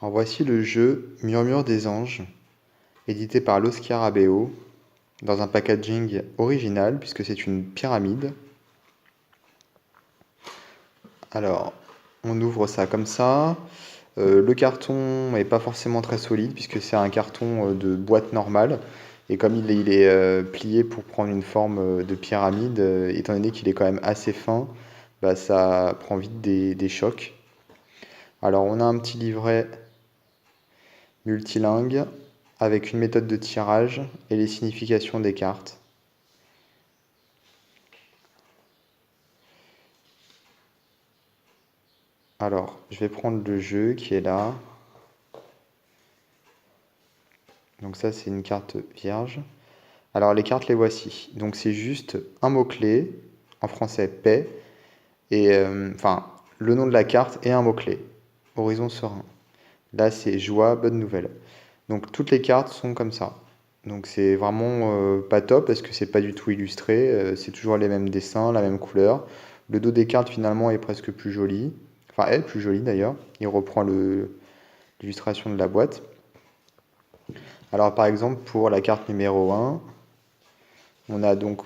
Alors voici le jeu Murmure des anges, édité par Los Scarabeo, dans un packaging original puisque c'est une pyramide. Alors, on ouvre ça comme ça. Le carton n'est pas forcément très solide puisque c'est un carton de boîte normale. Et comme il est plié pour prendre une forme de pyramide, étant donné qu'il est quand même assez fin, bah, ça prend vite des chocs. Alors on a un petit livret multilingue avec une méthode de tirage et les significations des cartes. Alors, je vais prendre le jeu qui est là. Donc ça, c'est une carte vierge. Alors, les cartes, les voici. Donc, c'est juste un mot-clé, en français, paix, et enfin, le nom de la carte et un mot-clé. Horizon serein. Là, c'est joie, bonne nouvelle. Donc, toutes les cartes sont comme ça. Donc, c'est vraiment pas top parce que c'est pas du tout illustré. C'est toujours les mêmes dessins, la même couleur. Le dos des cartes, finalement, est presque plus joli. Enfin, elle, plus jolie d'ailleurs. Il reprend l'illustration de la boîte. Alors, par exemple, pour la carte numéro 1, on a donc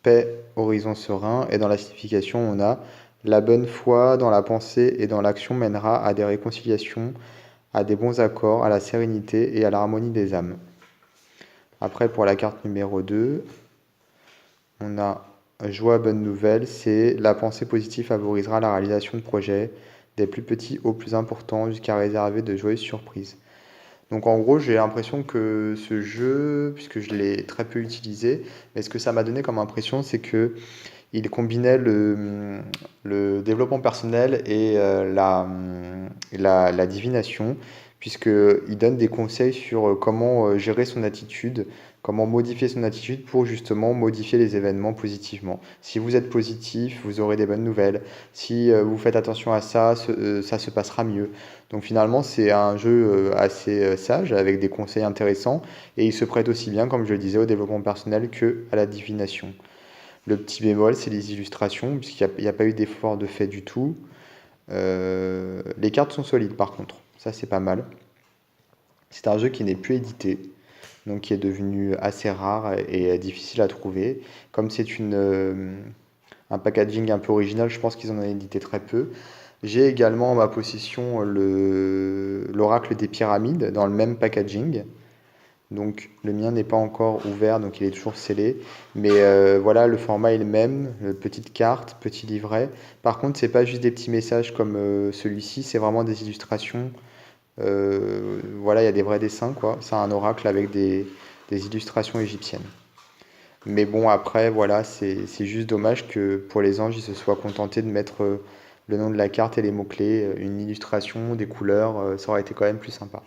paix, horizon serein. Et dans la signification, on a la bonne foi dans la pensée et dans l'action mènera à des réconciliations, à des bons accords, à la sérénité et à l'harmonie des âmes. Après, pour la carte numéro 2, on a joie, bonne nouvelle. C'est la pensée positive favorisera la réalisation de projets, des plus petits aux plus importants, jusqu'à réserver de joyeuses surprises. Donc en gros, j'ai l'impression que ce jeu, puisque je l'ai très peu utilisé, mais ce que ça m'a donné comme impression, c'est que il combinait le développement personnel et la divination, puisqu'il donne des conseils sur comment gérer son attitude, comment modifier son attitude pour justement modifier les événements positivement. Si vous êtes positif, vous aurez des bonnes nouvelles. Si vous faites attention à ça, ça se passera mieux. Donc finalement, c'est un jeu assez sage, avec des conseils intéressants, et il se prête aussi bien, comme je le disais, au développement personnel que à la divination. Le petit bémol, c'est les illustrations, puisqu'il n'y a pas eu d'effort de fait du tout. Les cartes sont solides par contre, ça c'est pas mal. C'est un jeu qui n'est plus édité, donc qui est devenu assez rare et difficile à trouver. Comme c'est un packaging un peu original, je pense qu'ils en ont édité très peu. J'ai également en ma possession l'Oracle des pyramides dans le même packaging. Donc le mien n'est pas encore ouvert, donc il est toujours scellé. Mais voilà, le format est le même, petite carte, petit livret. Par contre, c'est pas juste des petits messages comme celui-ci, c'est vraiment des illustrations. Voilà, il y a des vrais dessins, quoi. C'est un oracle avec des illustrations égyptiennes. Mais bon, après, voilà, c'est juste dommage que pour les anges, ils se soient contentés de mettre le nom de la carte et les mots-clés, une illustration, des couleurs, ça aurait été quand même plus sympa.